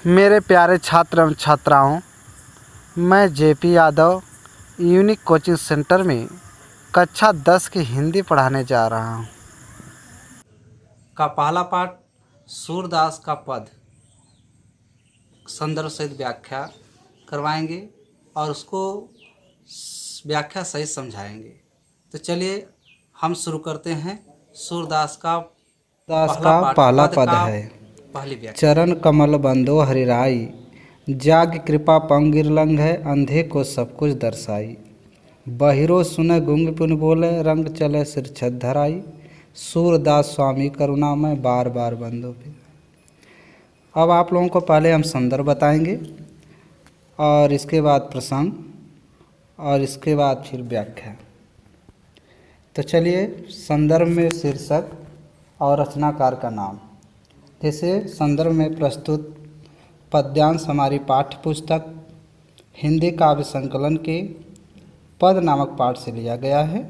मेरे प्यारे छात्र एवं छात्राओं, मैं JP Yadav unique coaching centre में कक्षा 10 की हिंदी पढ़ाने जा रहा हूँ। का पहला पाठ सूरदास का पद संदर्भ सहित व्याख्या करवाएंगे और उसको व्याख्या सहित समझाएंगे। तो चलिए हम शुरू करते हैं। सूरदास का पहला पद है। पहली व्याख्या। चरण कमल बंदो हरिराई, जाग कृपा पंगिरलंग है, अंधे को सब कुछ दर्शाई। बहिरो सुने गुंग पुन बोले, रंग चले सिर छत धराई। सूरदास स्वामी करुणामय, बार बार बंदो पे। अब आप लोगों को पहले हम संदर्भ बताएंगे और इसके बाद प्रसंग और इसके बाद फिर व्याख्या। तो चलिए संदर्भ में शीर्षक और रचनाकार का नाम। जैसे संदर्भ में प्रस्तुत पद्यांश हमारी पाठ्य पुस्तक हिंदी काव्य संकलन के पद नामक पाठ से लिया गया है।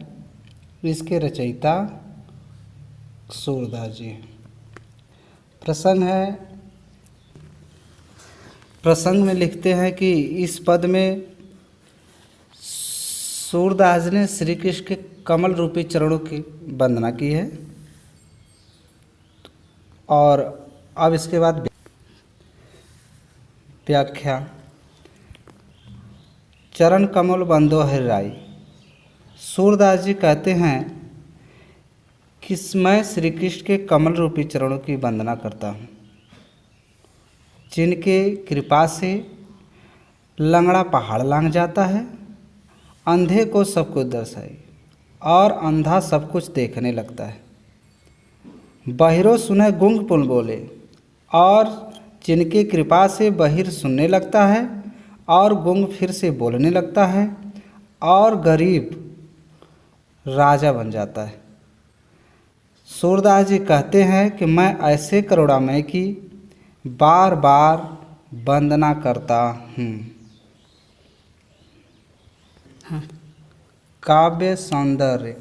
इसके रचयिता सूरदास जी। प्रसंग है, प्रसंग में लिखते हैं कि इस पद में सूरदास ने श्री कृष्ण के कमल रूपी चरणों की वंदना की है। और अब इसके बाद व्याख्या। चरण कमल बंदो हरिराई। सूरदास जी कहते हैं कि मैं श्री कृष्ण के कमल रूपी चरणों की वंदना करता हूँ, जिनके कृपा से लंगड़ा पहाड़ लांघ जाता है, अंधे को सब कुछ दर्शाई और अंधा सब कुछ देखने लगता है। बहिरो सुने गुंग पुन बोले, और जिनकी कृपा से बहिर सुनने लगता है और गुंग फिर से बोलने लगता है और गरीब राजा बन जाता है। सूरदास जी कहते हैं कि मैं ऐसे करुणामय की बार बार वंदना करता हूँ। काव्य सौंदर्य।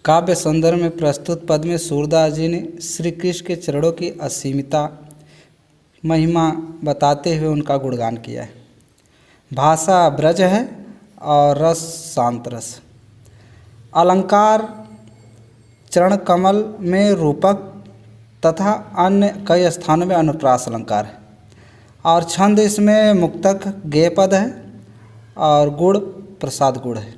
काव्य सौंदर्य में प्रस्तुत पद में सूरदास जी ने श्री कृष्ण के चरणों की असीमिता महिमा बताते हुए उनका गुणगान किया है। भाषा ब्रज है और रस शांत रस। अलंकार चरण कमल में रूपक तथा अन्य कई स्थानों में अनुप्रास अलंकार है। और छंद इसमें मुक्तक गेय पद है और गुण प्रसाद गुण है।